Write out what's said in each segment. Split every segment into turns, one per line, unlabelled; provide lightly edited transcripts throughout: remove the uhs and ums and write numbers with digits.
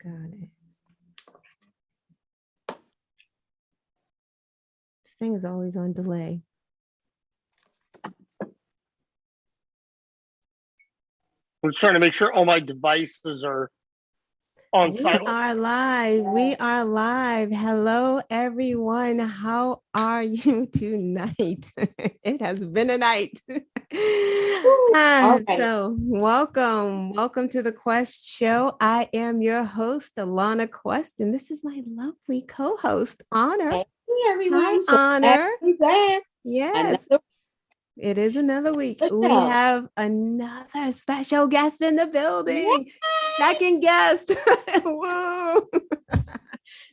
Got it. This thing is always on delay.
I'm trying to make sure all my devices are on silent.
We are live. We are live. Hello, everyone. How are you tonight? It has been a night.
Right.
So welcome to the Quest Show. I am your host, Lana Quest, and this is my lovely co-host, Honor.
Hey, everyone.
Hi, Honor.
Back.
Yes. It is another week.
Good
We
job.
have another special guest in the building. Second guest. Woo.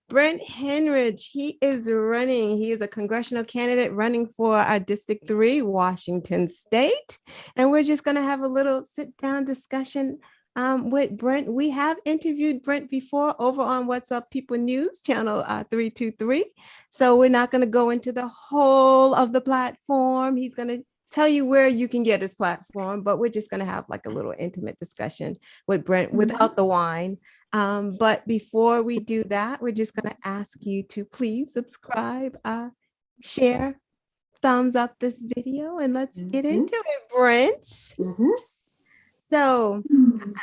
Brent Hennrich. He is a congressional candidate running for our District 3, Washington State. And we're just going to have a little sit-down discussion with Brent. We have interviewed Brent before over on What's Up People News channel 323. So we're not going to go into the whole of the platform. He's going to tell you where you can get his platform, but we're just going to have like a little intimate discussion with Brent without the wine. But before we do that, we're just going to ask you to please subscribe, share, thumbs up this video, and let's get into it, Brent. So I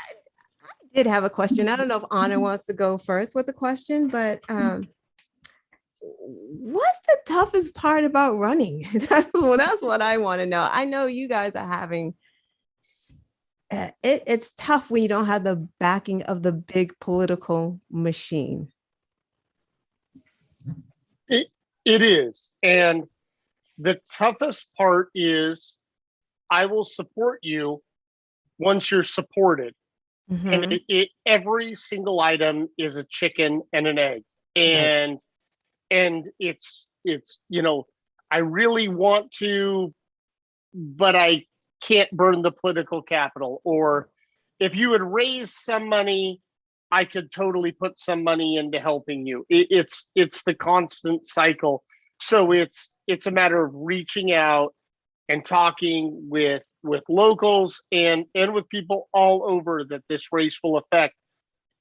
did have a question. I don't know if Honor wants to go first with the question, but what's the toughest part about running? That's what I want to know. I know you guys are having it's tough when you don't have the backing of the big political machine.
It is. And the toughest part is I will support you once you're supported. And every single item is a chicken and an egg. And it's, you know, I really want to, but I can't burn the political capital. Or if you would raise some money, I could totally put some money into helping you. It's the constant cycle. So it's a matter of reaching out and talking with locals and with people all over that this race will affect,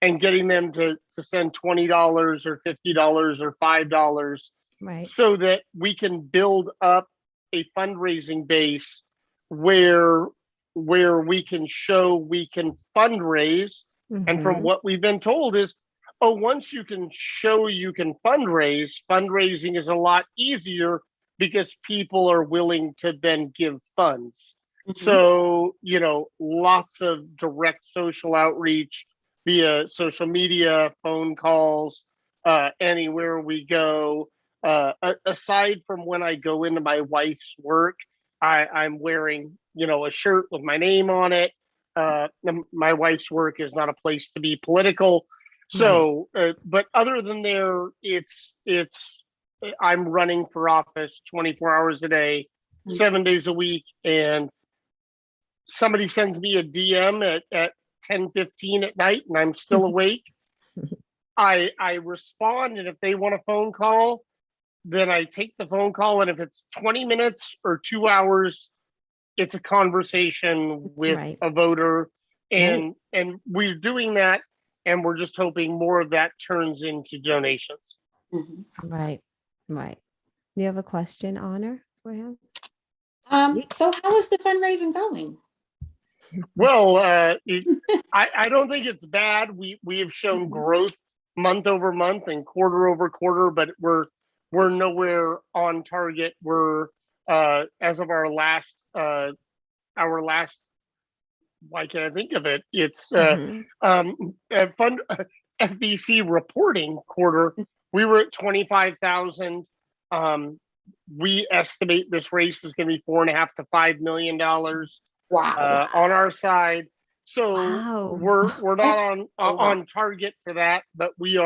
and getting them to send $20 or $50 or $5,
right, so
that we can build up a fundraising base where we can show we can fundraise. And from what we've been told is, once you can show you can fundraising is a lot easier because people are willing to then give funds. So, you know, lots of direct social outreach via social media, phone calls, anywhere we go. Aside from when I go into my wife's work, I'm wearing, you know, a shirt with my name on it. My wife's work is not a place to be political. So, but other than there, it's I'm running for office 24 hours a day, 7 days a week, and somebody sends me a DM at 10:15 at night and I'm still awake. I respond, and if they want a phone call, then I take the phone call, and if it's 20 minutes or 2 hours, it's a conversation with a voter, and we're doing that, and we're just hoping more of that turns into donations.
Right. You have a question, Honor, for him?
So how is the fundraising going?
Well, I don't think it's bad. We have shown growth month over month and quarter over quarter, but we're nowhere on target. We're as of our last why can't I think of it? It's FBC reporting quarter. We were at 25,000. We estimate this race is going to be $4.5 to $5 million.
Wow.
On our side. So we're not on target for that, but we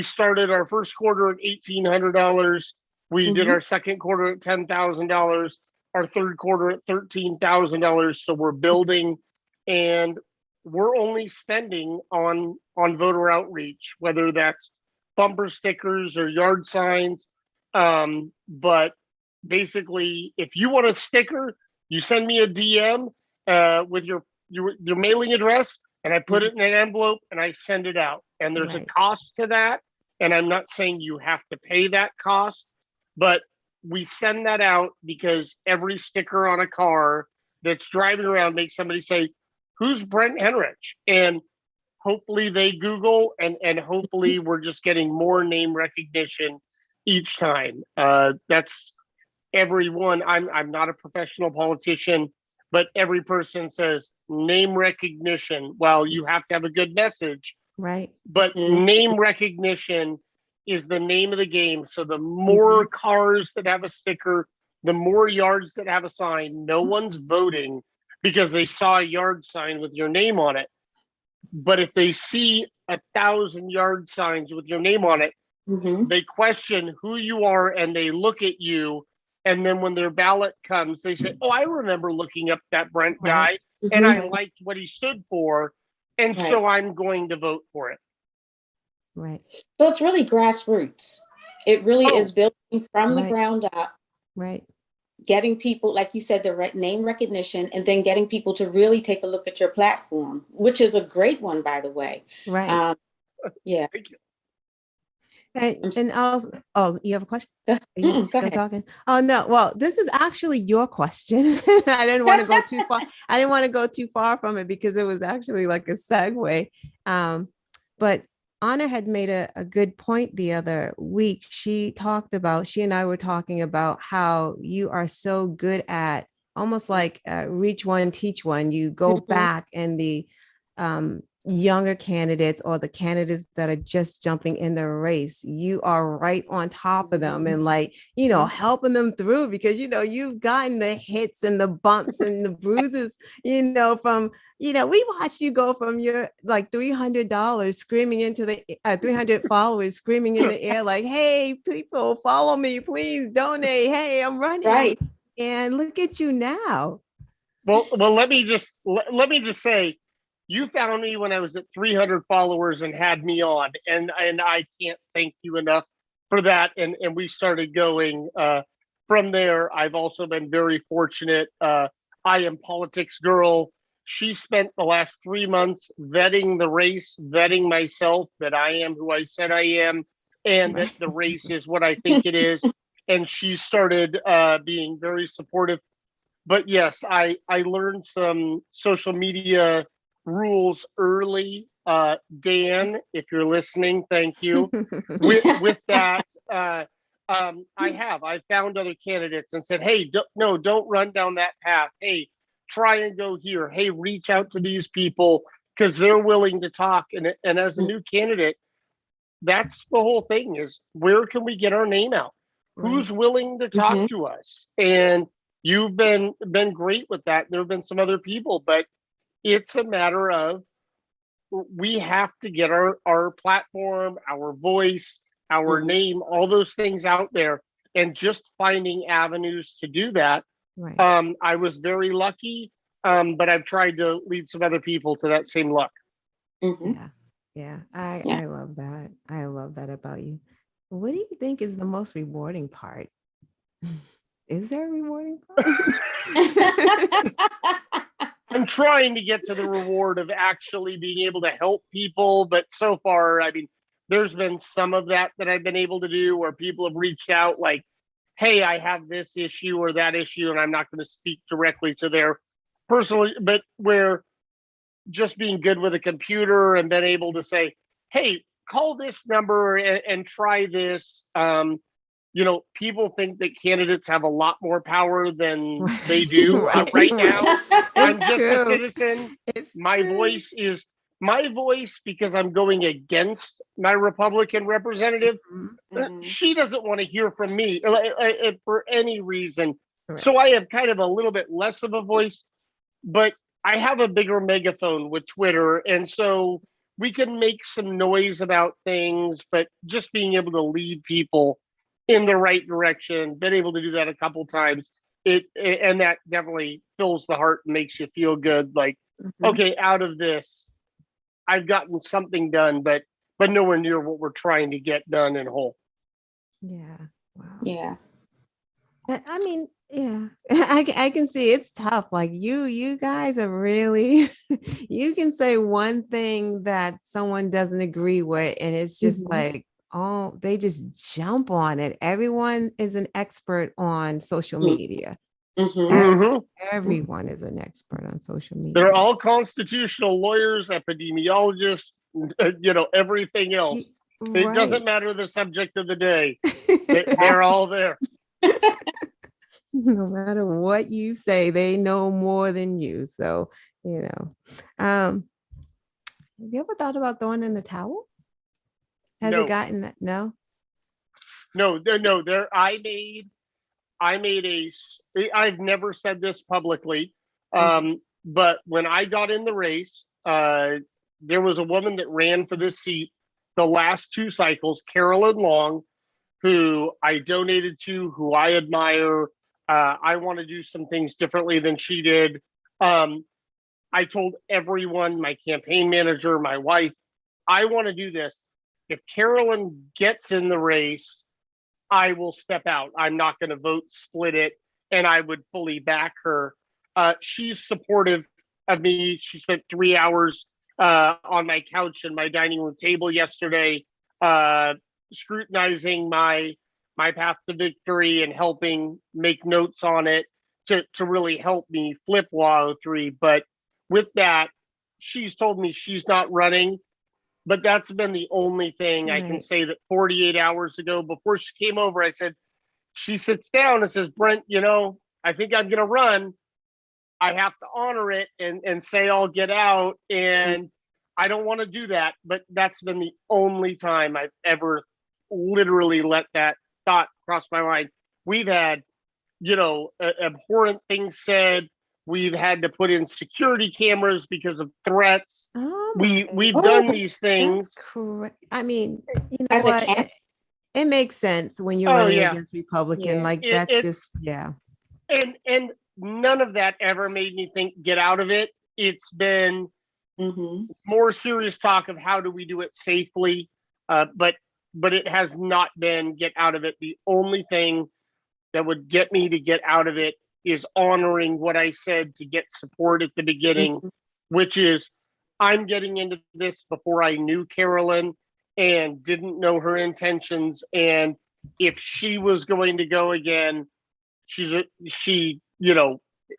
started our first quarter at $1,800. We did our second quarter at $10,000, our third quarter at $13,000. So we're building, and we're only spending on voter outreach, whether that's bumper stickers or yard signs. But basically, if you want a sticker, you send me a DM with your mailing address, and I put it in an envelope and I send it out. And there's a cost to that. And I'm not saying you have to pay that cost, but we send that out because every sticker on a car that's driving around makes somebody say, who's Brent Hennrich? And hopefully they Google, and hopefully we're just getting more name recognition each time. That's everyone. I'm not a professional politician, but every person says name recognition. Well, you have to have a good message.
Right.
But name recognition is the name of the game. So the more cars that have a sticker, the more yards that have a sign, no one's voting because they saw a yard sign with your name on it. But if they see 1,000 yard signs with your name on it, they question who you are and they look at you. And then when their ballot comes, they say, oh, I remember looking up that Brent guy and I liked what he stood for. And so I'm going to vote for it.
Right.
So it's really grassroots. It really is building from the ground up.
Right.
Getting people, like you said, the name recognition, and then getting people to really take a look at your platform, which is a great one, by the way.
Right.
Yeah.
Thank you.
And also, oh, you have a question? Are you still talking? Oh, no. Well, this is actually your question. I didn't want to go too far. I didn't want to go too far from it because it was actually like a segue. But Honor had made a good point the other week. She and I were talking about how you are so good at almost like reach one, teach one. You go back and the younger candidates or the candidates that are just jumping in the race, you are right on top of them and like, helping them through because, you've gotten the hits and the bumps and the bruises, from, we watched you go from your like $300 screaming into the 300 followers screaming in the air, like, hey, people follow me, please donate. Hey, I'm running.
Right.
And look at you now.
Well, let me just say, you found me when I was at 300 followers and had me on, and I can't thank you enough for that. And we started going from there. I've also been very fortunate. I Am Politics Girl. She spent the last 3 months vetting the race, vetting myself, that I am who I said I am, and that the race is what I think it is. And she started being very supportive. But yes, I learned some social media rules early. Dan, if you're listening, thank you. With that, I found other candidates and said, hey, don't run down that path. Hey, try and go here. Hey, reach out to these people because they're willing to talk. And as a new candidate, that's the whole thing is where can we get our name out? Right. Who's willing to talk to us? And you've been great with that. There have been some other people, but it's a matter of we have to get our platform, our voice, our name, all those things out there, and just finding avenues to do that. Right. I was very lucky, but I've tried to lead some other people to that same luck.
Yeah. I love that. I love that about you. What do you think is the most rewarding part? Is there a rewarding part?
I'm trying to get to the reward of actually being able to help people. But so far, I mean, there's been some of that I've been able to do where people have reached out like, hey, I have this issue or that issue, and I'm not going to speak directly to their personal, but where just being good with a computer and been able to say, hey, call this number and try this. People think that candidates have a lot more power than they do. Right now, I'm just a citizen. My voice is my voice because I'm going against my Republican representative. She doesn't want to hear from me for any reason. Right. So I have kind of a little bit less of a voice, but I have a bigger megaphone with Twitter. And so we can make some noise about things, but just being able to lead people in the right direction, been able to do that a couple times. And that definitely fills the heart and makes you feel good. Like, okay, out of this, I've gotten something done, but nowhere near what we're trying to get done in whole.
Yeah. Wow.
Yeah.
I mean, Yeah, I can see it's tough. Like you guys are really, you can say one thing that someone doesn't agree with, and it's just
Mhm.
like, oh, they just jump on it. Everyone is an expert on social media.
Mhm.
Ev-
Hmm.
Everyone is an expert on social
They're
media.
all constitutional lawyers, epidemiologists, everything else. It doesn't
Right.
matter the subject of the day. They're all there.
No matter what you say, they know more than you. So, you know, have you ever thought about throwing in the towel? Has it
No,
gotten that? No.
no. There, I made I've never said this publicly,
Mhm.
but when I got in the race, there was a woman that ran for this seat the last two cycles, Carolyn Long, who I donated to, who I admire. I want to do some things differently than she did. Um, I told everyone, my campaign manager, my wife, I want to do this. If Carolyn gets in the race, I will step out. I'm not going to vote split it, and I would fully back her. She's supportive of me. She spent 3 hours on my couch and my dining room table yesterday, uh, scrutinizing my path to victory and helping make notes on it to really help me flip WA3. But with that, she's told me she's not running, but that's been the only thing I can
Right.
say. That 48 hours ago, before she came over, I said, she sits down and says, Brent, I think I'm going to run. I have to honor it and say I'll get out. And I don't want to do that. But that's been the only time I've ever literally let that thought cross my mind. We've had, abhorrent things said. We've had to put in security cameras because of threats.
Oh
We've
Oh,
done these
that's
things.
correct. I mean, you know
as a
what?
cat.
It makes sense when you're
Oh
running
yeah,
against Republican.
Yeah.
Like that's just,
it's
yeah.
and none of that ever made me think get out of it. It's been
Hmm.
more serious talk of how do we do it safely, but it has not been get out of it. The only thing that would get me to get out of it is honoring what I said to get support at the beginning, which is I'm getting into this before I knew Carolyn and didn't know her intentions. And if she was going to go again,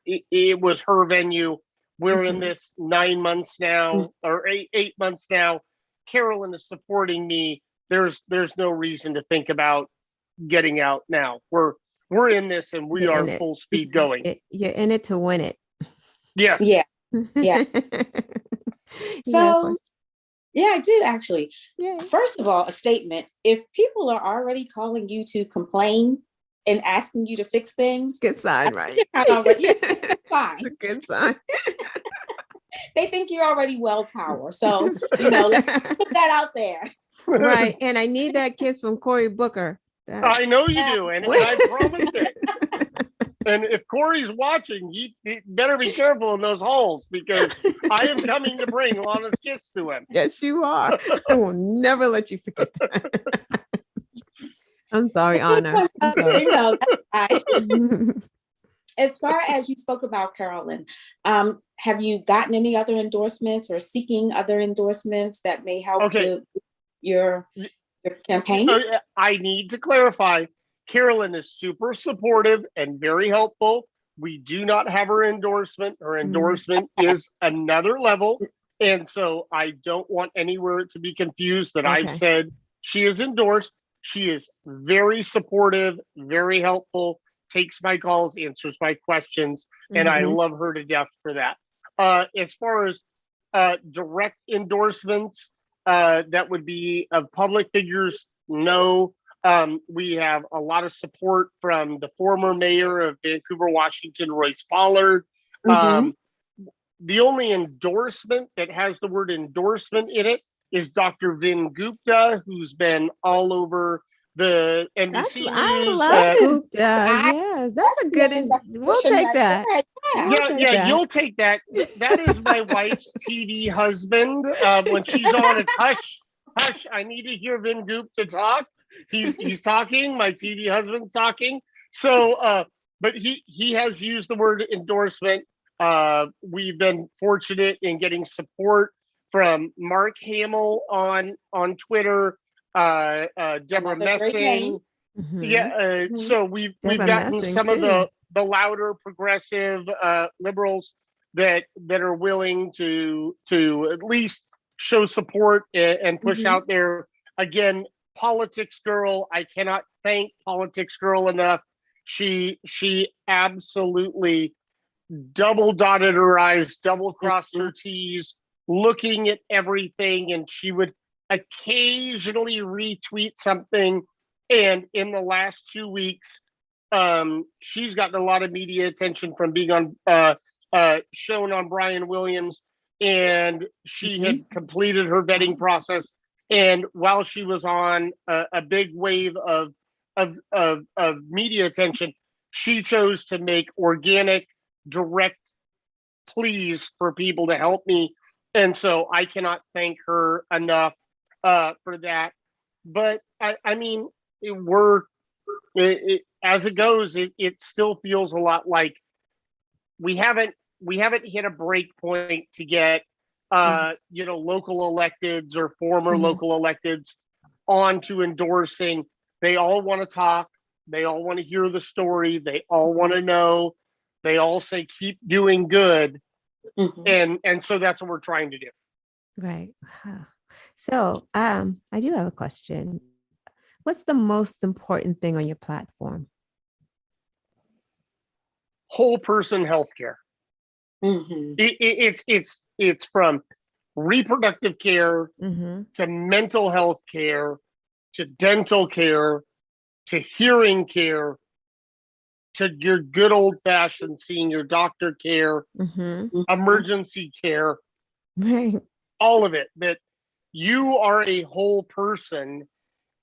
it was her venue. We're in
Mhm.
this 9 months now, or 8 months now. Carolyn is supporting me. There's no reason to think about getting out now. We're in this and we
You're
are
in it.
full speed going.
You're in it to win it.
Yes.
Yeah. Yeah.
You got a
So,
question?
yeah, I do actually.
Yeah.
First of all, a statement. If people are already calling you to complain and asking you to fix things,
Good
I
sign,
think
right?
you're kind of already, yeah, that's
It's
fine.
a good sign.
They think you're already well power. So, let's put that out there.
Right. And I need that kiss from Cory Booker. That's
I know you
Yeah.
do, and I promised it. And if Corey's watching, he better be careful in those holes because I am coming to bring Lana's kiss to him.
Yes, you are. I will never let you forget that. I'm sorry, Anna. I'm sorry.
That's fine. As far as you spoke about Carolyn, have you gotten any other endorsements or seeking other endorsements that may help
Okay.
to your campaign?
I need to clarify. Carolyn is super supportive and very helpful. We do not have her endorsement. Her endorsement is another level. And so I don't want anywhere to be confused that I've
Okay.
said she is endorsed. She is very supportive, very helpful, takes my calls, answers my questions, and I
Mhm.
love her to death for that. As far as direct endorsements, that would be of public figures, no. We have a lot of support from the former mayor of Vancouver, Washington, Royce Pollard.
Mhm.
The only endorsement that has the word endorsement in it is Dr. Vin Gupta, who's been all over the NBC
I
News.
love
Yes.
Gupta. Yes, that's a
That's
good.
name
We'll
recognition
take
right
that.
there. Yeah.
We'll take
Yeah,
that.
you'll take that. That is my wife's TV husband. When she's on, it's hush, hush. I need to hear Vin Gupta talk. He's talking. My TV husband's talking. So but he has used the word endorsement. We've been fortunate in getting support from Mark Hamill on Twitter, Deborah
Another great name.
Messing. Yeah, so we've gotten some of the louder progressive liberals that are willing to at least show support and push out there. Again, Politics Girl, I cannot thank Politics Girl enough. She absolutely double dotted her I's, double crossed her T's, looking at everything, and she would occasionally retweet something. And in the last 2 weeks, she's gotten a lot of media attention from being on shown on Brian Williams, and she had completed her vetting process. And while she was on a big wave of media attention, she chose to make organic, direct pleas for people to help me. And so I cannot thank her enough for that. But I mean, as it goes, it still feels a lot like we haven't hit a break point to get local electeds or former local electeds onto endorsing. They all want to talk. They all want to hear the story. They all want to know. They all say, keep doing good. And so that's what we're trying to do.
Right. So I do have a question. What's the most important thing on your platform?
Whole person healthcare. It's from reproductive care to mental health care to dental care to hearing care to your good old fashioned seeing your doctor care, emergency care,
right?
All of it. That you are a whole person,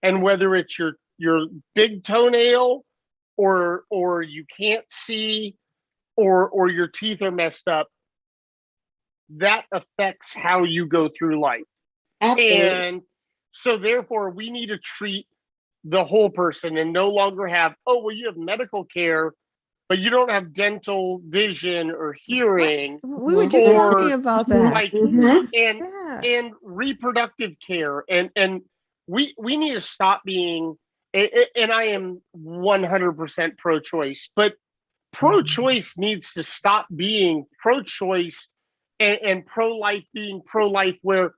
and whether it's your big toenail or you can't see or your teeth are messed up, that affects how you go through life.
Absolutely.
And so therefore we need to treat the whole person and no longer have, oh, well, you have medical care, but you don't have dental, vision, or hearing.
We were just talking about that.
Like, and reproductive care. And we need to stop being, and I am 100% pro-choice, but pro-choice needs to stop being pro-choice and pro-life being pro-life, where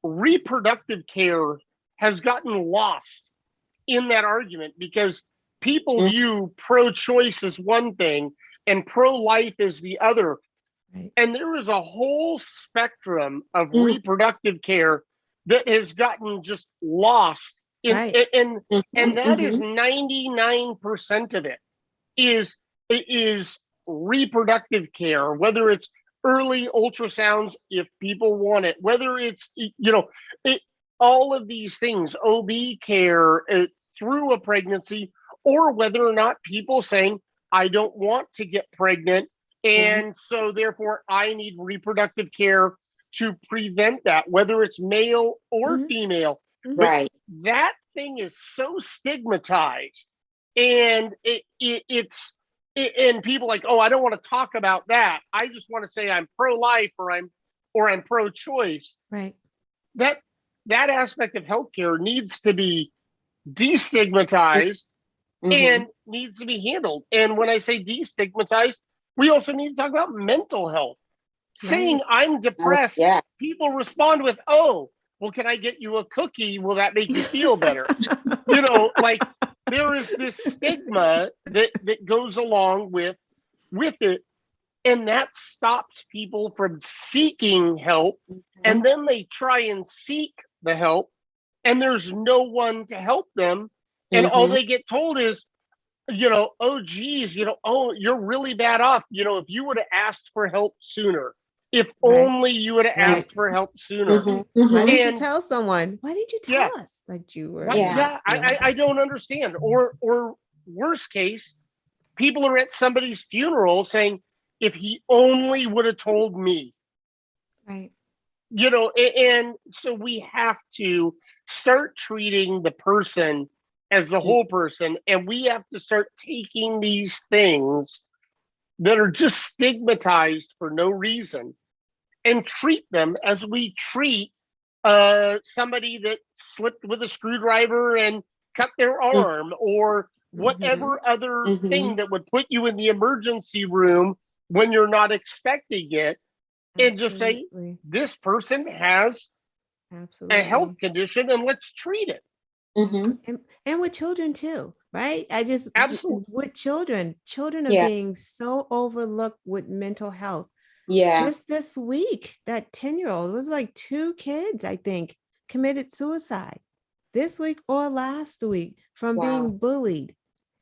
reproductive care has gotten lost in that argument because people view pro-choice as one thing and pro-life as the other. Right. And there is a whole spectrum of reproductive care that has gotten just lost. And that is 99% of it is reproductive care, whether it's early ultrasounds, if people want it, whether it's, all of these things, OB care through a pregnancy, or whether or not people saying, I don't want to get pregnant. And so therefore I need reproductive care to prevent that, whether it's male or female.
Right.
But that thing is so stigmatized, and and people like, oh, I don't want to talk about that. I just want to say I'm pro-life or I'm pro-choice.
Right.
That aspect of healthcare needs to be destigmatized and needs to be handled. And when I say destigmatized, we also need to talk about mental health. Right. Saying I'm depressed, people respond with, oh, well, can I get you a cookie? Will that make you feel better? Like there is this stigma that goes along with it. And that stops people from seeking help. And then they try and seek the help, and there's no one to help them. And all they get told is, oh, geez, oh, you're really bad off. If you would have asked for help sooner, if only you would have asked for help sooner.
Why didn't you tell someone? Why did you tell us that you were?
I don't understand. Or worst case, people are at somebody's funeral saying, if he only would have told me.
Right.
And so we have to start treating the person as the whole person. And we have to start taking these things that are just stigmatized for no reason and treat them as we treat somebody that slipped with a screwdriver and cut their arm, or whatever other thing that would put you in the emergency room when you're not expecting it, and just say, this person has a health condition and let's treat it.
And with children too, right?
Absolutely.
With children are being so overlooked with mental health. Just this week, that 10-year-old, was like 2 kids, I think, committed suicide this week or last week from being bullied.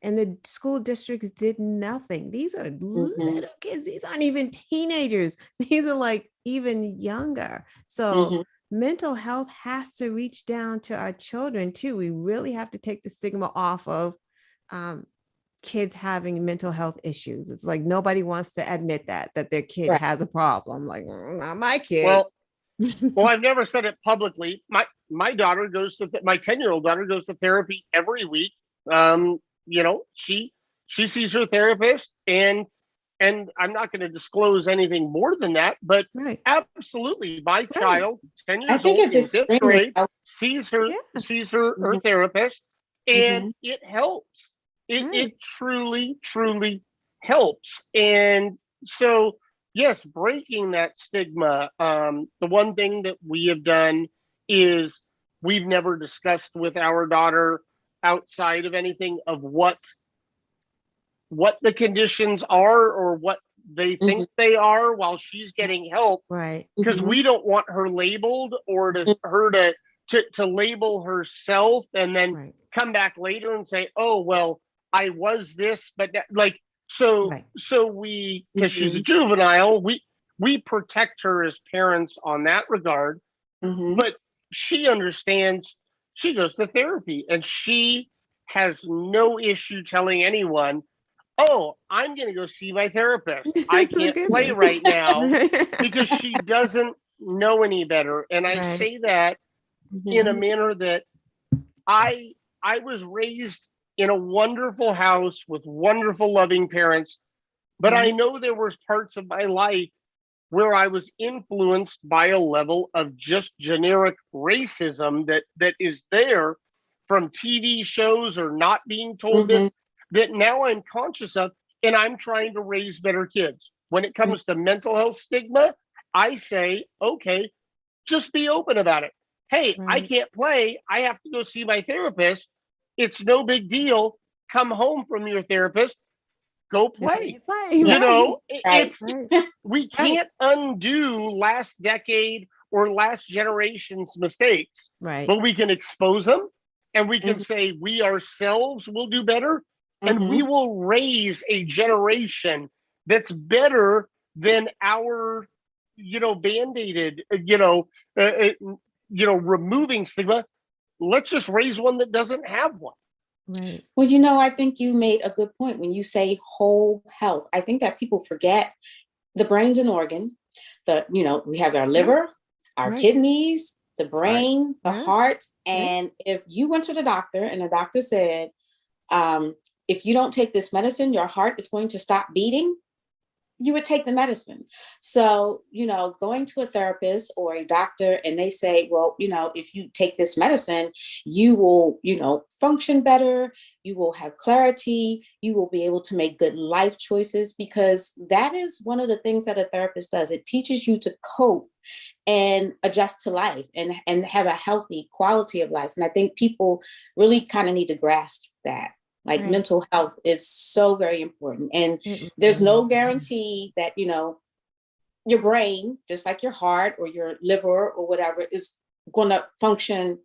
And the school districts did nothing. These are little kids. These aren't even teenagers. These are like even younger. So mental health has to reach down to our children too. We really have to take the stigma off of kids having mental health issues. It's like nobody wants to admit that their kid has a problem. Like, not my kid.
Well, I've never said it publicly. My daughter goes to my 10-year-old daughter goes to therapy every week. She sees her therapist, and I'm not going to disclose anything more than that, but absolutely, my child, 10 years old, in 5th grade, sees her therapist, and it helps. It truly, truly helps. And so, yes, breaking that stigma. The one thing that we have done is we've never discussed with our daughter, outside of anything, of what the conditions are or what they think they are while she's getting help. Because we don't want her labeled, or to label herself and then come back later and say, oh, well, I was this, but so we, because she's a juvenile, we protect her as parents on that regard. But she understands. She goes to therapy, and she has no issue telling anyone, oh, I'm going to go see my therapist. I can't play right now, because she doesn't know any better. And I say that in a manner that I was raised in a wonderful house with wonderful, loving parents, but I know there were parts of my life where I was influenced by a level of just generic racism that is there from TV shows or not being told this, that now I'm conscious of, and I'm trying to raise better kids. When it comes to mental health stigma, I say, okay, just be open about it. Hey, I can't play. I have to go see my therapist. It's no big deal. Come home from your therapist, go play. We can't undo last decade or last generation's mistakes, but we can expose them, and we can say we ourselves will do better, and we will raise a generation that's better than our, band-aided, removing stigma. Let's just raise one that doesn't have one.
Well, I think you made a good point when you say whole health. I think that people forget the brain's an organ. We have our liver, our kidneys, the brain, the heart. And if you went to the doctor and the doctor said, if you don't take this medicine, your heart is going to stop beating, you would take the medicine. So, going to a therapist or a doctor and they say, well, if you take this medicine, you will, function better. You will have clarity. You will be able to make good life choices, because that is one of the things that a therapist does. It teaches you to cope and adjust to life and have a healthy quality of life. And I think people really kind of need to grasp that. Mental health is so very important. And there's no guarantee that, your brain, just like your heart or your liver or whatever, is going to function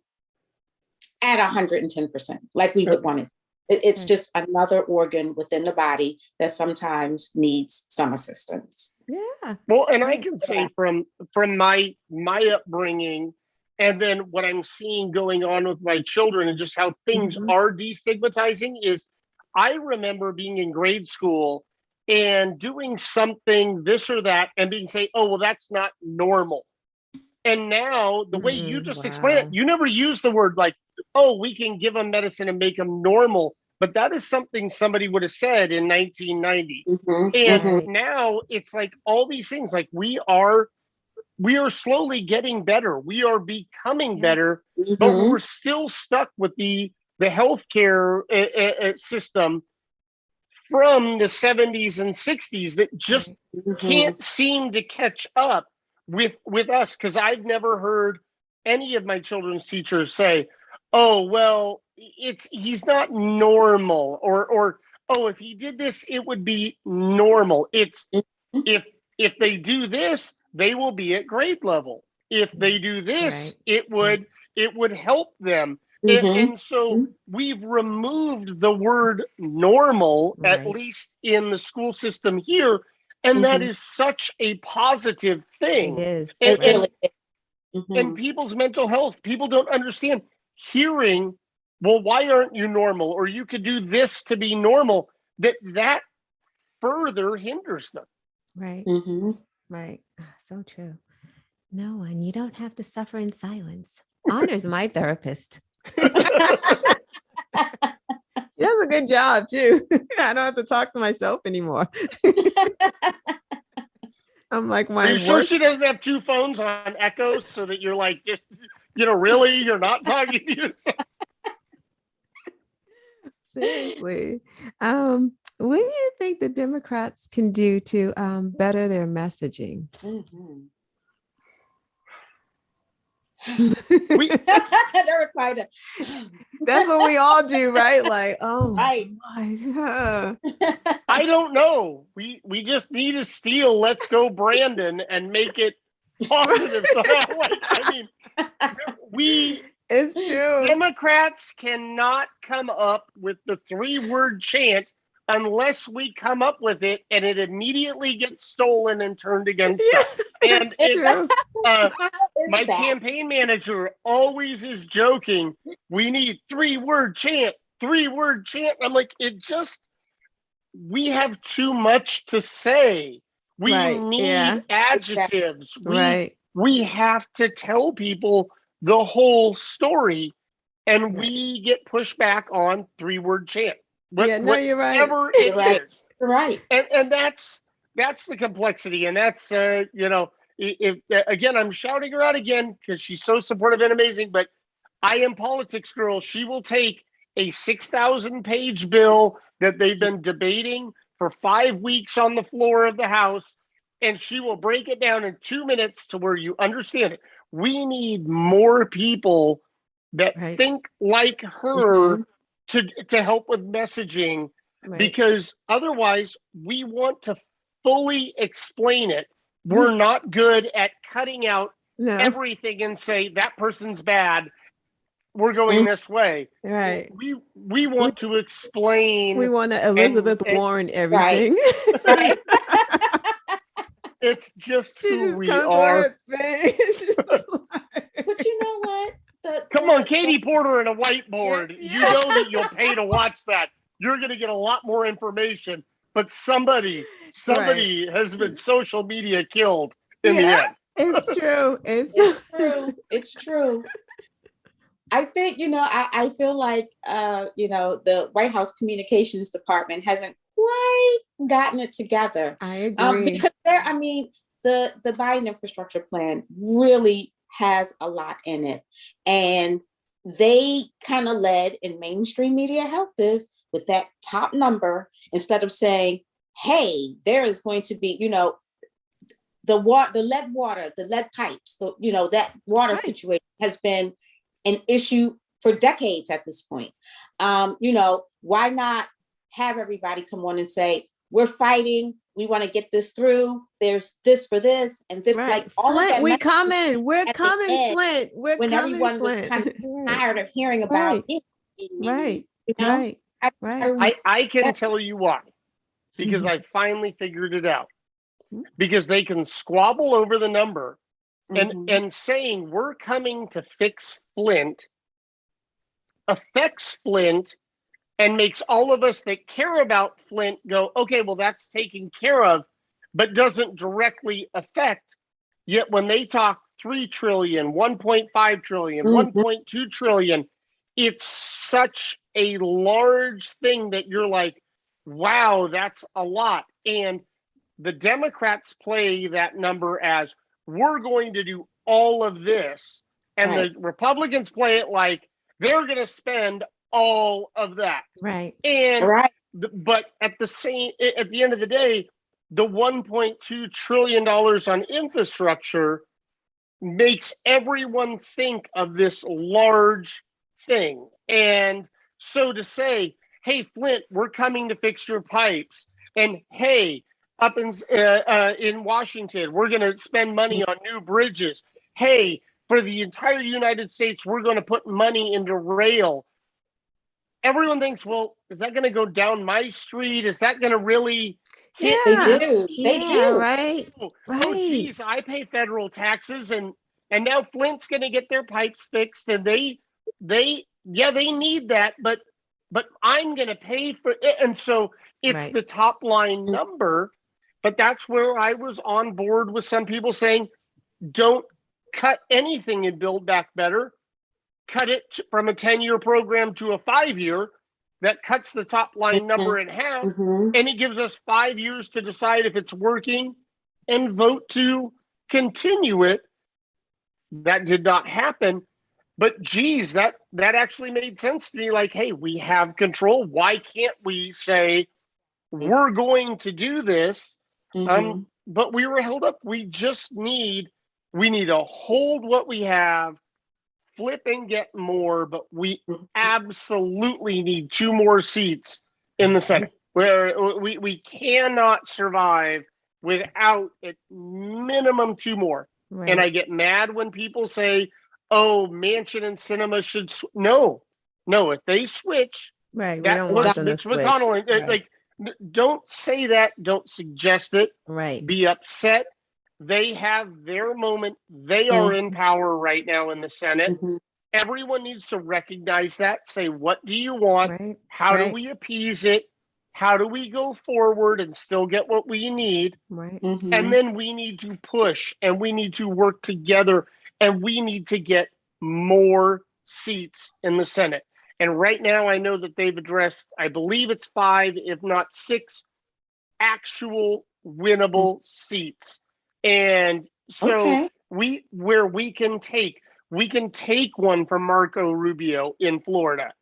at 110%, like we would want it. It's just another organ within the body that sometimes needs some assistance.
Well, and I can say from my upbringing, and then what I'm seeing going on with my children and just how things are destigmatizing, is I remember being in grade school and doing something, this or that, and being say, oh, well, that's not normal. And now the way you just explained it,
Wow.
you never use the word like, oh, we can give them medicine and make them normal. But that is something somebody would have said in 1990. And
Right.
now it's like all these things, like we are slowly getting better. We are becoming better, but we're still stuck with the healthcare system from the 70s and 60s that just can't seem to catch up with us. Because I've never heard any of my children's teachers say, oh, well, he's not normal, or oh, if he did this, it would be normal. It's if they do this, they will be at grade level. If they do this, it would help them. And so we've removed the word normal, at least in the school system here. And that is such a positive thing.
It is.
It really is.
And people's mental health, people don't understand hearing, well, why aren't you normal? Or you could do this to be normal, that further hinders them.
Right. Right. So true. No, and you don't have to suffer in silence. Honor's my therapist. She does a good job too. I don't have to talk to myself anymore. I'm like,
Are you sure she doesn't have two phones on echo so that you're like, just, really, you're not talking to yourself?
Seriously. What do you think the Democrats can do to better their messaging?
They're required to.
That's what we all do, right? Like, oh,
right.
My.
I don't know. We just need to steal "Let's Go Brandon" and make it positive somehow.
It's true.
Democrats cannot come up with the 3-word chant unless we come up with it, and it immediately gets stolen and turned against us. And my campaign manager always is joking, we need 3-word chant, 3-word chant. I'm like, we have too much to say. We need adjectives. We have to tell people the whole story, and we get pushed back on 3-word chant.
You're right.
Whatever it is.
Right.
And that's the complexity. And that's, if again, I'm shouting her out again because she's so supportive and amazing, but I Am Politics Girl, she will take a 6,000-page bill that they've been debating for 5 weeks on the floor of the House, and she will break it down in 2 minutes to where you understand it. We need more people that think like her to help with messaging, because otherwise we want to fully explain it. We're not good at cutting out everything and say that person's bad. We're going this way.
Right.
We want to explain.
We want to Elizabeth Warren everything.
Right.
It's just who we are.
But you know what?
Come on, Katie Porter and a whiteboard. You know that you'll pay to watch that. You're going to get a lot more information. But somebody has been social media killed in the end.
It's true. It's
true. It's true. I think, I feel like, the White House Communications Department hasn't quite gotten it together.
I agree.
Because the Biden infrastructure plan really has a lot in it. And they kind of led, in mainstream media helped this, with that top number, instead of saying, hey, there is going to be, the lead water, the lead pipes, that water situation has been an issue for decades at this point. Why not have everybody come on and say, we're fighting, we want to get this through, there's this for this and this, like all
Flint,
of that.
We're coming, Flint. We're
when
coming,
everyone
Flint.
was kind of tired of hearing about it.
I can tell you why. Because I finally figured it out. Because they can squabble over the number and saying we're coming to fix Flint affects Flint and makes all of us that care about Flint go, okay, well, that's taken care of, but doesn't directly affect. Yet when they talk 3 trillion, 1.5 trillion,
Mhm.
1.2 trillion. It's such a large thing that you're like, wow, that's a lot. And the Democrats play that number as we're going to do all of this. And
Right.
the Republicans play it like they're going to spend all of that.
Right.
And
Right.
but at the end of the day, the $1.2 trillion on infrastructure makes everyone think of this large thing. And so to say, hey, Flint, we're coming to fix your pipes. And hey, up in Washington, we're going to spend money on new bridges. Hey, for the entire United States, we're going to put money into rail. Everyone thinks, well, is that going to go down my street? Is that going to really hit?
They
Yeah.
do. They
Yeah,
do.
right.
Oh,
Right.
geez, I pay federal taxes, and now Flint's going to get their pipes fixed, and they need that, but I'm going to pay for it, and so it's
Right.
the top line number. But that's where I was on board with some people saying, don't cut anything in Build Back Better. Cut it from a 10-year program to a 5-year. That cuts the top line number in half,
Mhm.
and it gives us 5 years to decide if it's working and vote to continue it. That did not happen. But geez, that actually made sense to me. Like, hey, we have control. Why can't we say we're going to do this?
Mhm.
But we were held up. We need to hold what we have, flip and get more, but we absolutely need 2 more seats in the Senate. Where we cannot survive without at minimum 2 more.
Right.
And I get mad when people say, "Oh, Manchin and Sinema should no." If they switch,
Right. We
that
don't want
puts
them to
Mitch
switch.
McConnell in.
Right.
Like, don't say that. Don't suggest it.
Right.
Be upset. They have their moment. They are in power right now in the Senate.
Mhm.
Everyone needs to recognize that. Say, what do you want?
Right.
How do
Right.
we appease it? How do we go forward and still get what we need?
Right.
Mhm.
And then we need to push and we need to work together and we need to get more seats in the Senate. And right now, I know that they've addressed, I believe it's 5, if not 6, actual winnable seats. And so
Okay.
we can take one from Marco Rubio in Florida.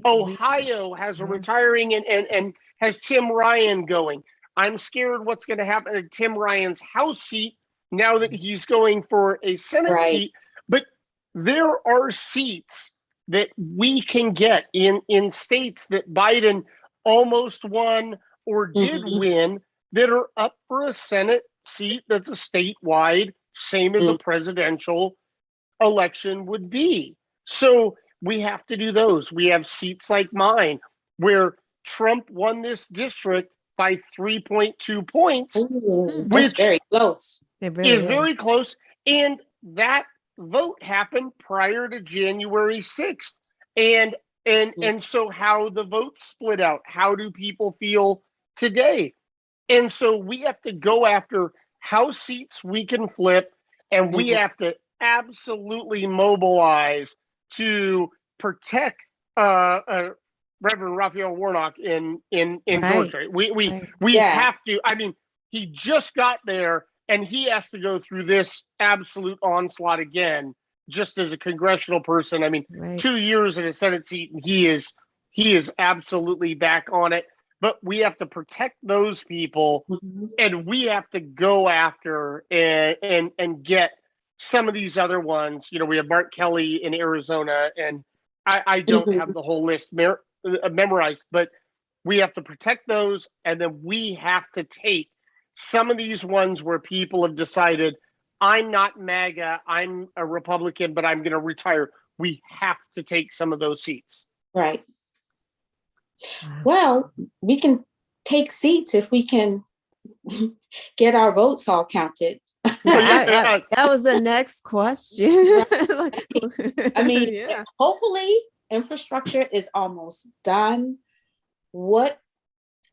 Ohio has a retiring and has Tim Ryan going. I'm scared what's going to happen to Tim Ryan's House seat now that he's going for a Senate
Right.
seat. But there are seats that we can get in states that Biden almost won or did
Mhm.
win that are up for a Senate seat that's a statewide, same as a presidential election would be. So we have to do those. We have seats like mine where Trump won this district by 3.2 points,
Ooh, that's
which
very close.
It really
is very close. And that vote happened prior to January 6th. And so how the vote split out, how do people feel today? And so we have to go after House seats we can flip, and we have to absolutely mobilize to protect Reverend Raphael Warnock in
Right.
Georgia. We
Yeah.
have to. I mean, he just got there, and he has to go through this absolute onslaught again, just as a congressional person. I mean,
Right.
2 years in a Senate seat, and he is absolutely back on it. But we have to protect those people,
Mhm.
and we have to go after and get some of these other ones. You know, we have Mark Kelly in Arizona, and I don't have the whole list memorized, but we have to protect those, and then we have to take some of these ones where people have decided, I'm not MAGA, I'm a Republican, but I'm going to retire. We have to take some of those seats.
Right.
Wow.
Well, we can take seats if we can get our votes all counted.
That was the next question.
I mean,
yeah.
hopefully infrastructure is almost done. What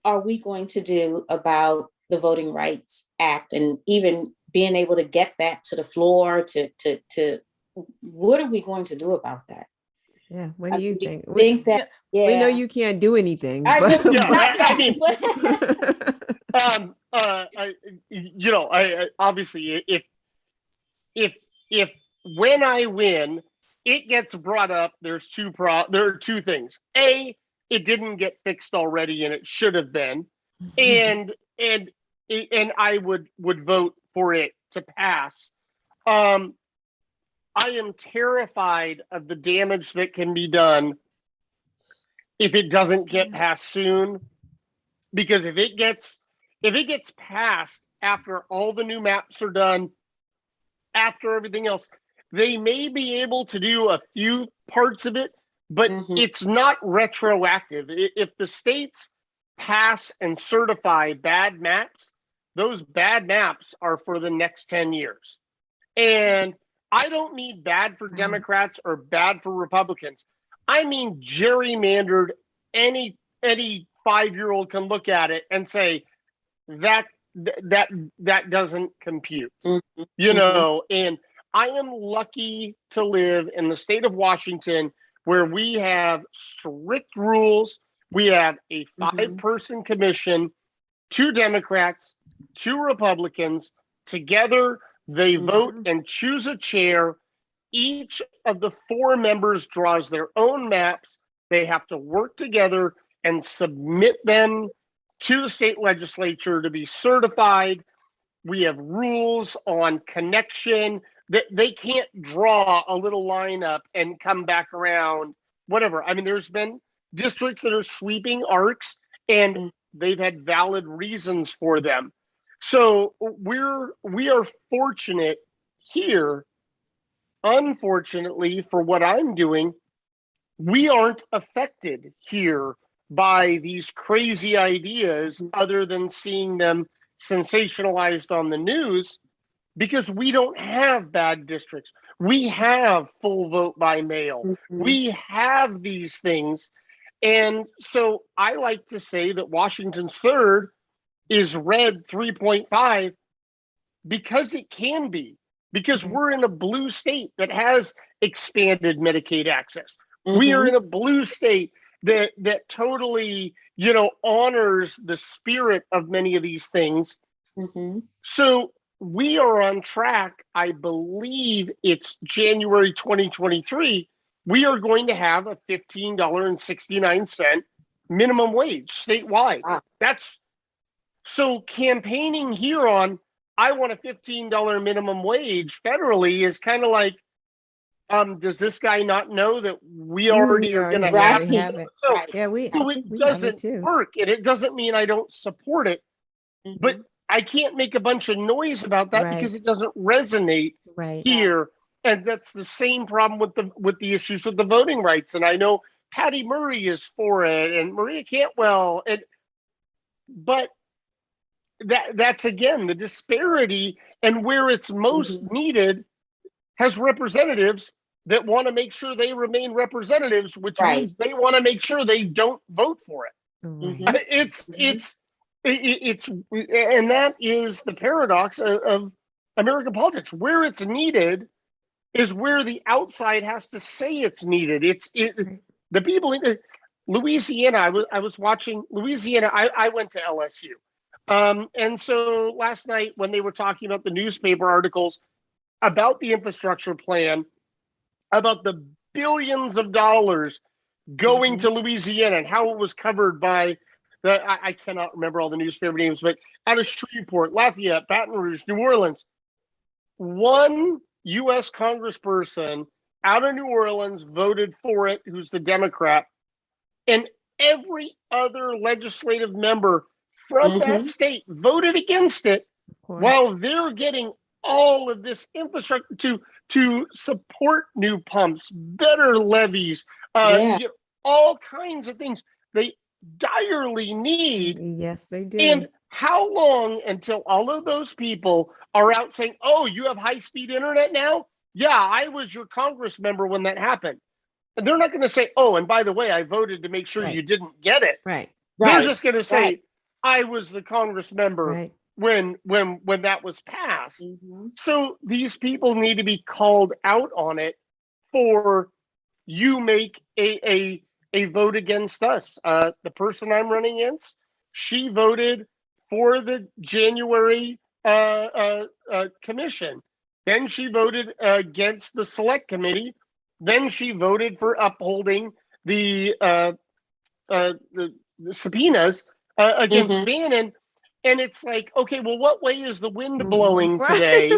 are we going to do about the Voting Rights Act and even being able to get that to the floor, to what are we going to do about that?
Yeah. What do you think?
Think that, yeah.
We know you can't do anything.
I
but-
know,
Yeah,
not yet,
I mean,
but-
I obviously if when I win, it gets brought up. There are two things. A, it didn't get fixed already, and it should have been, and I would vote for it to pass. I am terrified of the damage that can be done if it doesn't get passed soon, because if it gets passed after all the new maps are done, after everything else, they may be able to do a few parts of it, but it's not retroactive. If the states pass and certify bad maps, those bad maps are for the next 10 years. And I don't mean bad for Democrats or bad for Republicans. I mean gerrymandered. Any 5-year-old can look at it and say that doesn't compute. You know, and I am lucky to live in the state of Washington where we have strict rules. We have a 5-person commission, 2 Democrats, 2 Republicans. Together, they vote and choose a chair. Each of the 4 members draws their own maps. They have to work together and submit them to the state legislature to be certified. We have rules on connection that they can't draw a little lineup and come back around, whatever. I mean, there's been districts that are sweeping arcs and they've had valid reasons for them. So we are fortunate here. Unfortunately, for what I'm doing, we aren't affected here by these crazy ideas other than seeing them sensationalized on the news, because we don't have bad districts. We have full vote by mail. We have these things. And so I like to say that Washington's 3rd is red 3.5 because it can be, because we're in a blue state that has expanded Medicaid access. We are in a blue state that totally, honors the spirit of many of these things. So we are on track. I believe it's January 2023. We are going to have a $15.69 minimum wage statewide. That's so campaigning here on, I want a $15 minimum wage federally is kind of like, does this guy not know that we already are going to have it? So, it doesn't work, and it doesn't mean I don't support it, but I can't make a bunch of noise about that because it doesn't resonate here. And that's the same problem with the issues with the voting rights. And I know Patty Murray is for it, and Maria Cantwell, but that's again the disparity, and where it's most needed has representatives that want to make sure they remain representatives, which means they want to make sure they don't vote for it. It's and that is the paradox of American politics. Where it's needed is where the outside has to say it's needed. The people in Louisiana. I was watching Louisiana. I went to LSU, and so last night when they were talking about the newspaper articles about the infrastructure plan, about the billions of dollars going to Louisiana and how it was covered by I cannot remember all the newspaper names, but out of Shreveport, Lafayette, Baton Rouge, New Orleans, one U.S. congressperson out of New Orleans voted for it, who's the Democrat, and every other legislative member from that state voted against it, while they're getting all of this infrastructure to support new pumps, better levees, all kinds of things they direly need.
Yes, they do.
And how long until all of those people are out saying, oh, you have high-speed internet now? Yeah, I was your Congress member when that happened. And they're not going to say, oh, and by the way, I voted to make sure you didn't get it. They're just going to say, I was the Congress member when that was passed.
Mhm.
So these people need to be called out on it for you make a vote against us. The person I'm running against, she voted for the January commission. Then she voted against the select committee. Then she voted for upholding the subpoenas against
Mhm.
Bannon. And it's like, okay, well, what way is the wind blowing
Right,
today?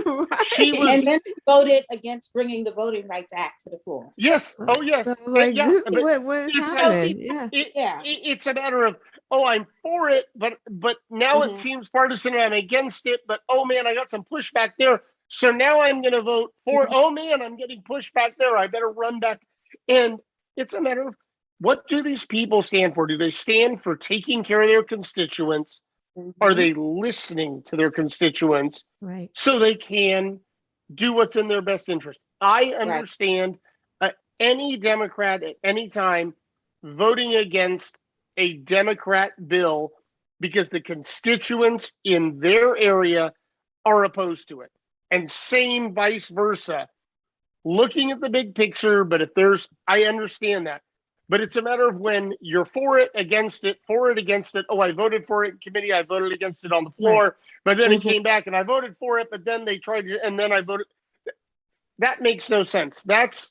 She
right.
And
was,
then voted against bringing the Voting Rights Act to the floor.
yes, oh
So
yes,
like,
yeah, but
what is
it's
So
like
see,
happening? Yeah.
yeah.
it's a matter of, oh, I'm for it, but now it
Mhm.
seems partisan and I'm against it, but oh man, I got some pushback there, so now I'm going to vote for.
Mhm.
Oh man, I'm getting pushback there, I better run back. And it's a matter of, what do these people stand for? Do they stand for taking care of their constituents? Are
Mhm.
they listening to their constituents
Right.
so they can do what's in their best interest? I
Right.
understand any Democrat at any time voting against a Democrat bill because the constituents in their area are opposed to it. And same vice versa. Looking at the big picture, but if there's, I understand that. But it's a matter of when you're for it, against it, for it, against it. Oh, I voted for it in committee. I voted against it on the floor,
Right.
but then it
Mhm.
came back and I voted for it, but then they tried to, and then I voted. That makes no sense. That's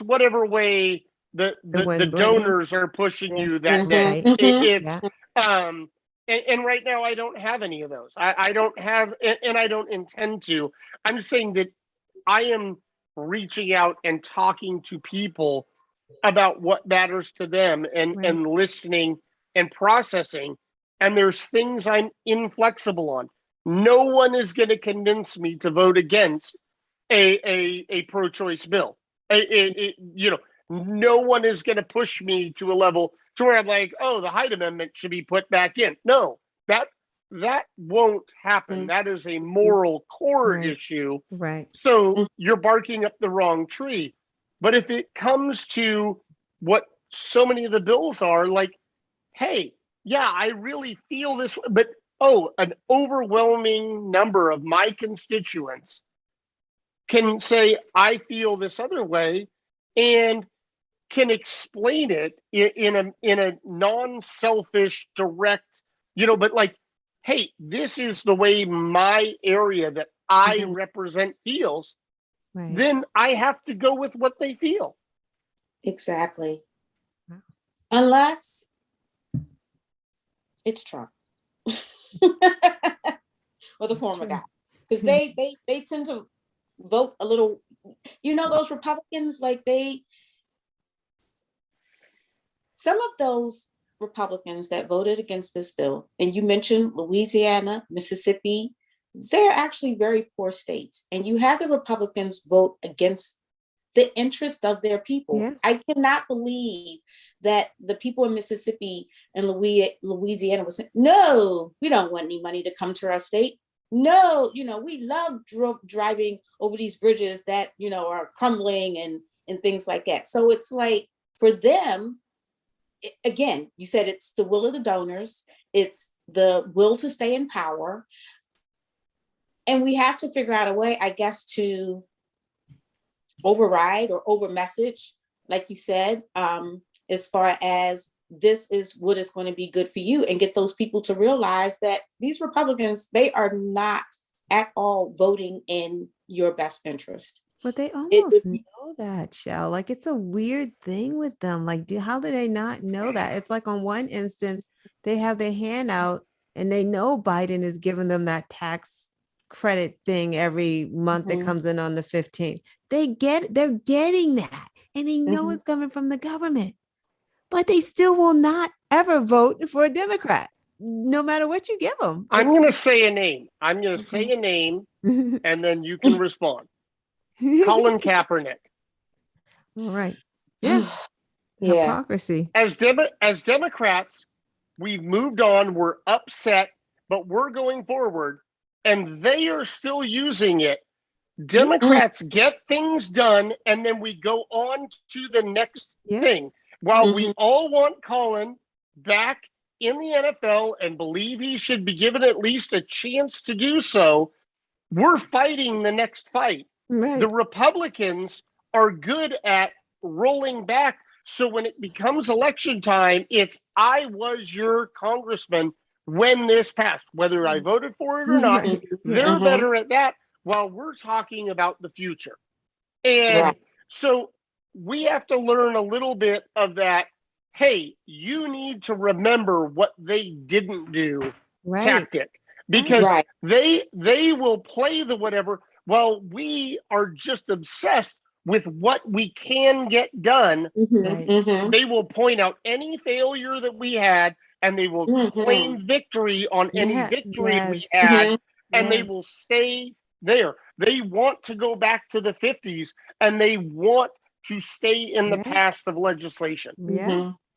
whatever way
The
the
wind blowing.
donors are pushing
Yeah.
you that
Yeah.
day.
Mhm.
Right.
Mhm.
It's
Yeah.
um and right now I don't have any of those. I don't have, and I don't intend to. I'm just saying that I am reaching out and talking to people about what matters to them,
Right.
and listening and processing. And there's things I'm inflexible on. No one is going to convince me to vote against a pro-choice bill. No one is going to push me to a level to where I'm like, oh, the Hyde Amendment should be put back in. No, that won't happen.
Mhm.
That is a moral core
Right.
issue.
Right.
So you're barking up the wrong tree. But if it comes to what so many of the bills are, like, hey, yeah, I really feel this, but oh, an overwhelming number of my constituents can say, I feel this other way, and can explain it in a non-selfish, direct, but like, hey, this is the way my area that I
Mhm.
represent feels,
Right.
then I have to go with what they feel.
Exactly.
Wow.
Unless it's Trump or the
That's
former
true.
guy, because they tend to vote a little. Those Republicans, like some of those Republicans that voted against this bill, and you mentioned Louisiana, Mississippi, they're actually very poor states. And you have the Republicans vote against the interest of their people.
Yeah.
I cannot believe that the people in Mississippi and Louisiana were saying, no, we don't want any money to come to our state. No, we love driving over these bridges that, are crumbling and things like that. So it's like, for them, again, you said it's the will of the donors, it's the will to stay in power. And we have to figure out a way, I guess, to override or over message, like you said, as far as this is what is going to be good for you, and get those people to realize that these Republicans, they are not at all voting in your best interest.
But they almost know that, Shell. Like, it's a weird thing with them. Like, how do they not know that? It's like, on one instance, they have their hand out and they know Biden is giving them that tax credit thing every month that
Mhm.
comes in on the 15th. They're getting that. And they know
Mhm.
it's coming from the government. But they still will not ever vote for a Democrat, no matter what you give them.
I'm going to say a name. I'm going to say
Mhm.
a name, and then you can respond. Colin Kaepernick.
All right. Yeah.
Yeah.
Hypocrisy.
As Democrats, we've moved on. We're upset, but we're going forward, and they are still using it. Democrats get things done, and then we go on to the next
Yeah.
thing. While we
Mhm.
all want Colin back in the NFL and believe he should be given at least a chance to do so, we're fighting the next fight.
Right.
The Republicans are good at rolling back. So when it becomes election time, it's I was your congressman when this passed, whether I voted for it or not.
Right.
They're better at that while we're talking about the future. And so we have to learn a little bit of that. Hey, you need to remember what they didn't do tactic, because they will play the whatever while we are just obsessed with what we can get done. They will point out any failure that we had, and they will claim victory on any victory we had, and they will stay there. They want to go back to the 50s, and they want to stay in the past of legislation.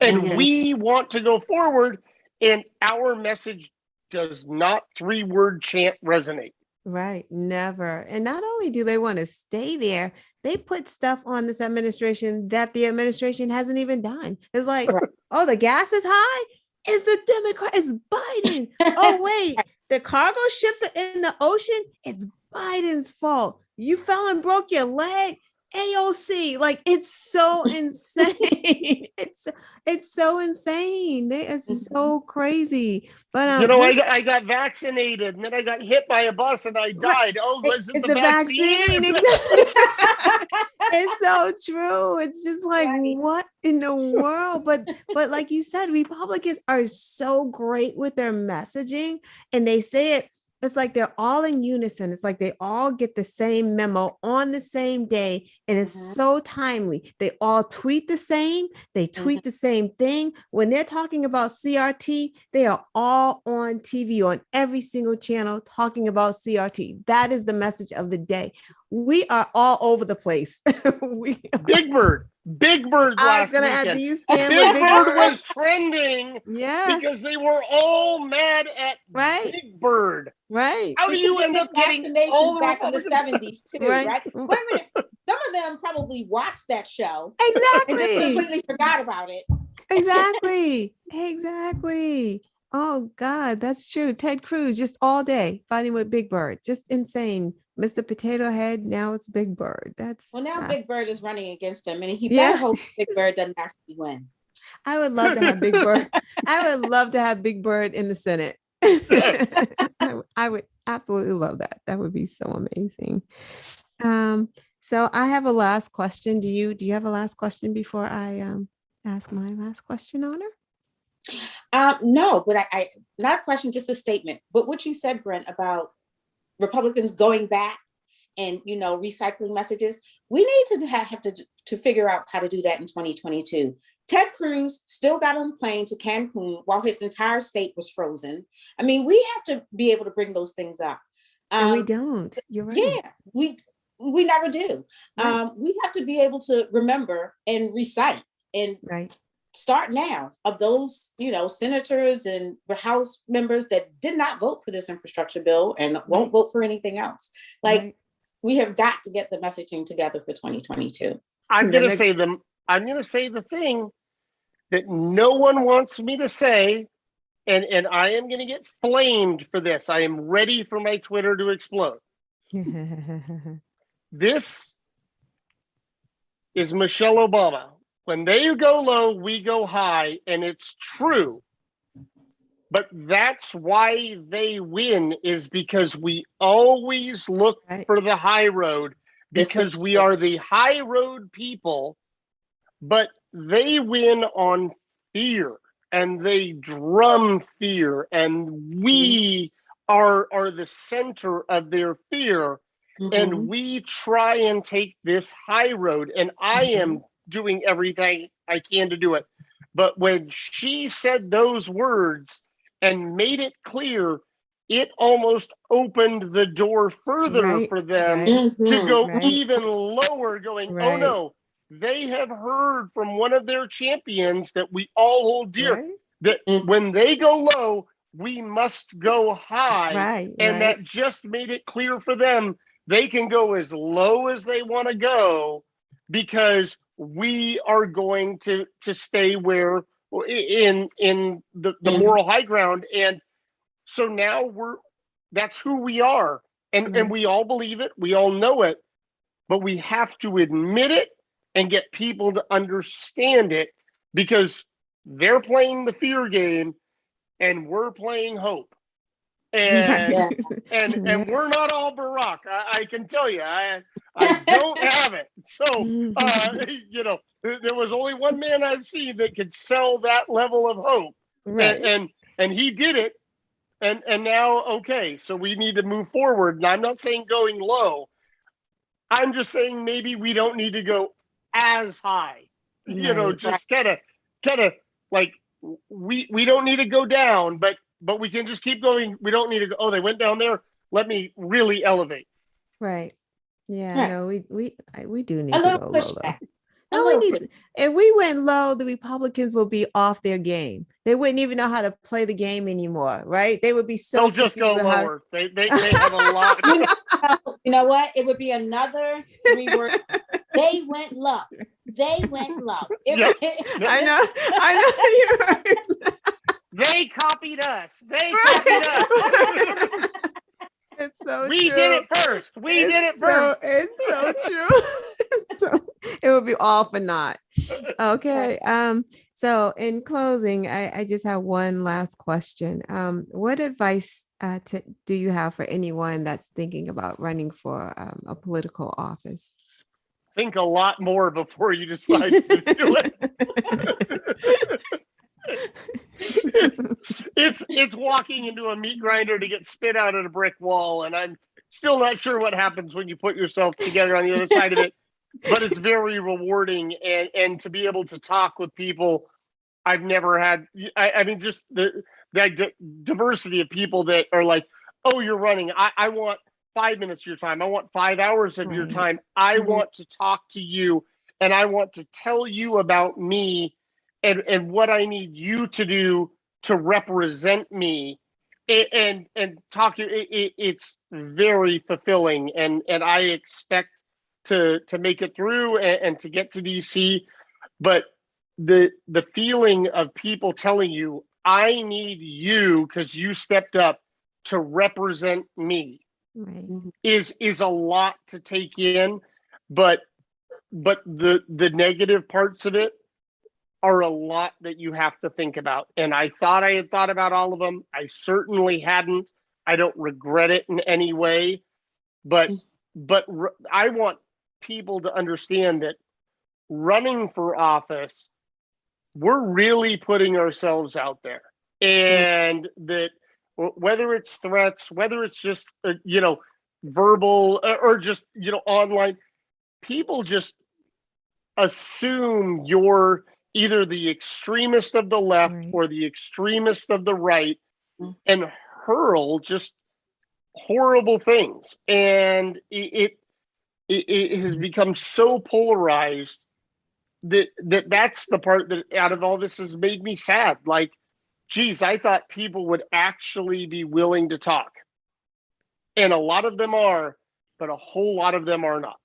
And we want to go forward, and our message does not 3-word chant resonate.
Right. Never. And not only do they want to stay there, they put stuff on this administration that the administration hasn't even done. It's like, oh, the gas is high. It's the Democrat. It's Biden. Oh, wait, the cargo ships are in the ocean. It's Biden's fault. You fell and broke your leg. AOC, like, it's so insane. It's so insane. They are so crazy. But
I got vaccinated, and then I got hit by a bus and I died. Oh, was it the vaccine?
It's so true. It's just like, what in the world? But like you said, Republicans are so great with their messaging, and they say it. It's like they're all in unison. It's like they all get the same memo on the same day, and it's so timely. They all tweet the same. They tweet the same thing. When they're talking about CRT, they are all on TV, on every single channel, talking about CRT. That is the message of the day. We are all over the place.
Big Bird last weekend. Big Bird was trending because they were all mad at Big Bird.
Right.
How do you end up getting all the
back in the 70s too, right? Wait a minute. Some of them probably watched that show.
Exactly.
And just completely forgot about it.
Exactly. Oh God, that's true. Ted Cruz just all day fighting with Big Bird. Just insane. Mr. Potato Head, now it's Big Bird.
Now Big Bird is running against him, and he better hope Big Bird doesn't actually win.
I would love to have Big Bird. I would love to have Big Bird in the Senate. I would absolutely love that. That would be so amazing. So I have a last question. Do you have a last question before I ask my last question, Honor?
No, but I not a question, just a statement. But what you said, Brent, about Republicans going back and recycling messages, we need to have to figure out how to do that in 2022. Ted Cruz still got on a plane to Cancun while his entire state was frozen. I mean, we have to be able to bring those things up.
And we don't. You're right.
Yeah, we never do. Right. We have to be able to remember and recite and start now of those, senators and House members that did not vote for this infrastructure bill and won't vote for anything else. We have got to get the messaging together for 2022.
I'm going to say the thing that no one wants me to say, and I am going to get flamed for this. I am ready for my Twitter to explode. This is Michelle Obama. When they go low, we go high, and it's true. But that's why they win, is because we always look for the high road, because we are the high road people, but they win on fear, and they drum fear, and we are the center of their fear, and we try and take this high road, and I am doing everything I can to do it. But when she said those words and made it clear, it almost opened the door further for them to go even lower, going, oh no, they have heard from one of their champions that we all hold dear, that when they go low, we must go high. That just made it clear for them they can go as low as they want to go, because we are going to stay where in the moral high ground. And so now that's who we are. And we all believe it. We all know it, but we have to admit it and get people to understand it, because they're playing the fear game and we're playing hope. And and we're not all Barack. I can tell you, I don't have it. So there was only one man I've seen that could sell that level of hope, and he did it. And now, okay, so we need to move forward. And I'm not saying going low. I'm just saying maybe we don't need to go as high. Just kind of like we don't need to go down, but we can just keep going. We don't need to go, oh, they went down there, let me really elevate.
Right. Yeah, no, we do need
a
to
little
go
pushback.
low. No, if we went low, the Republicans will be off their game. They wouldn't even know how to play the game anymore, right? They would be so.
They'll just go lower. They have a lot.
You know what? It would be another 3 words. They went low. They went low.
I know. You're right.
They copied us.
It's so
we
true.
did it first.
It's so true. So it would be all for naught. Okay. So in closing, I just have one last question. What advice do you have for anyone that's thinking about running for a political office?
Think a lot more before you decide to do it. It's walking into a meat grinder to get spit out at a brick wall, and I'm still not sure what happens when you put yourself together on the other side of it, but it's very rewarding. And to be able to talk with people I've never had, I mean, just the diversity of people that are like, oh, you're running, I want 5 minutes of your time, I want 5 hours of your time, I want to talk to you, and I want to tell you about me and what I need you to do to represent me, and talk to it's very fulfilling, and I expect to make it through and to get to DC. But the feeling of people telling you, I need you because you stepped up to represent me, is a lot to take in, but the negative parts of it are a lot that you have to think about. And I thought I had thought about all of them. I certainly hadn't. I don't regret it in any way, but I want people to understand that running for office, we're really putting ourselves out there, and that whether it's threats, whether it's just verbal or just online, people just assume you're either the extremist of the left or the extremist of the right, and hurl just horrible things. And it has become so polarized that's the part that out of all this has made me sad. Like, geez, I thought people would actually be willing to talk. And a lot of them are, but a whole lot of them are not.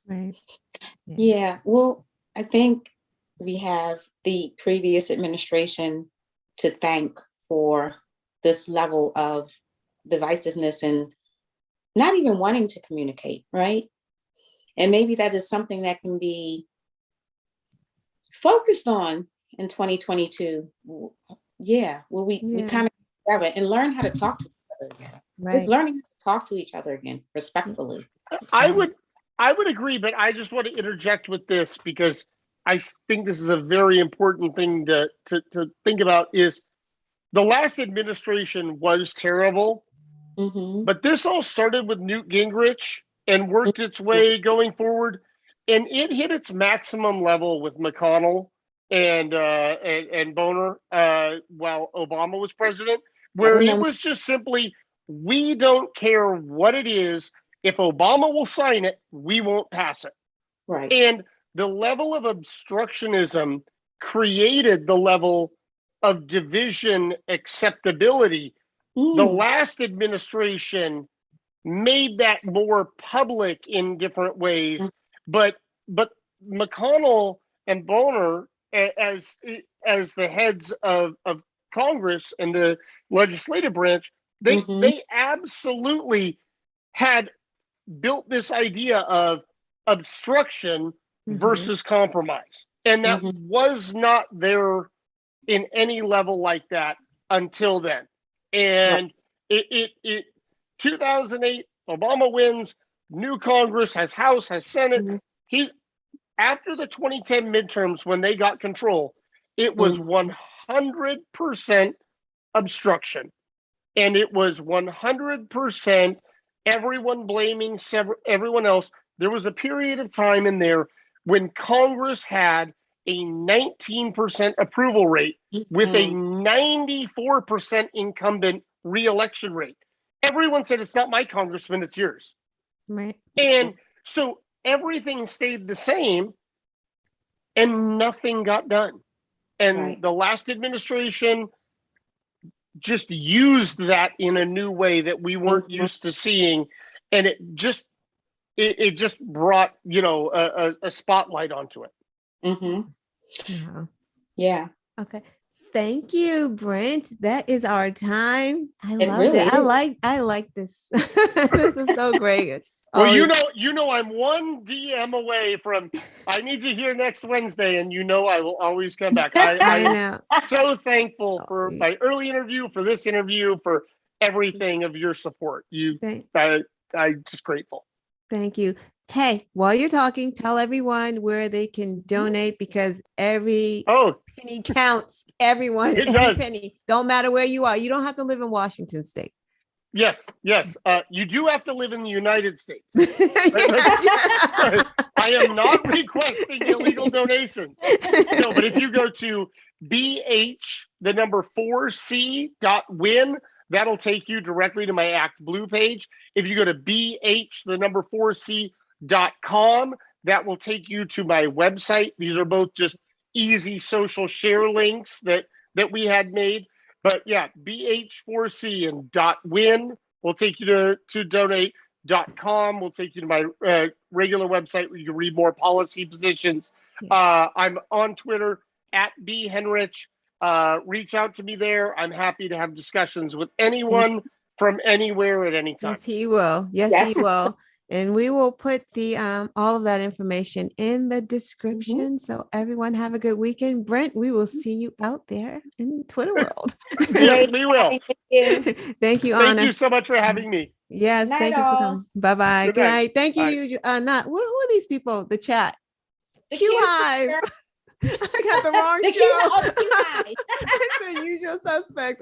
Right.
Yeah. Well, I think we have the previous administration to thank for this level of divisiveness and not even wanting to communicate, right? And maybe that is something that can be focused on in 2022. Yeah, well, we kind of together and learn how to talk to each other again. Just learning how to talk to each other again respectfully.
I would agree, but I just want to interject with this because I think this is a very important thing to think about. Is the last administration was terrible, but this all started with Newt Gingrich and worked its way going forward, and it hit its maximum level with McConnell and Boner while Obama was president, where it was just simply, we don't care what it is. If Obama will sign it, we won't pass it.
Right.
And the level of obstructionism created the level of division acceptability. The last administration made that more public in different ways, but McConnell and Boner as the heads of Congress and the legislative branch, they absolutely had built this idea of obstruction versus compromise. And that was not there in any level like that until then. And it 2008, Obama wins, new Congress, has House, has Senate. After the 2010 midterms, when they got control, it was 100% obstruction. And it was 100% everyone blaming everyone else. There was a period of time in there when Congress had a 19% approval rate with a 94% incumbent re-election rate. Everyone said, it's not my congressman, it's yours.
Right.
And so everything stayed the same and nothing got done. And the last administration just used that in a new way that we weren't used to seeing. And it just brought, a spotlight onto it.
Yeah.
Okay. Thank you, Brent. That is our time. I love
really
it.
is.
I like this. This is so great.
Well, I'm one DM away from, I need you here next Wednesday, and I will always come back.
I know.
I'm so thankful for my early interview, for this interview, for everything of your support. I'm just grateful.
Thank you. Hey, while you're talking, tell everyone where they can donate, because every penny counts. Everyone, every penny. Don't matter where you are. You don't have to live in Washington State.
Yes. You do have to live in the United States. I am not requesting illegal donations. No, but if you go to BH4C.win, that'll take you directly to my Act Blue page. If you go to BH4C.com, that will take you to my website. These are both just easy social share links that we had made. But yeah, BH4C and .win will take you to donate.com. Will take you to my regular website where you can read more policy positions. Yes. I'm on Twitter @BHennrich. Reach out to me there. I'm happy to have discussions with anyone from anywhere at any time.
Yes, he will. Yes, he will. And we will put the all of that information in the description. So everyone have a good weekend. Brent, we will see you out there in Twitter world.
Yes, we will.
Thank you, Anna.
Thank you so much for having me.
Yes, thank you for coming. Bye-bye. Good night. Thank you. Who are these people? The chat. The Q-Hive. I got the wrong show.
The
It's The Usual Suspects.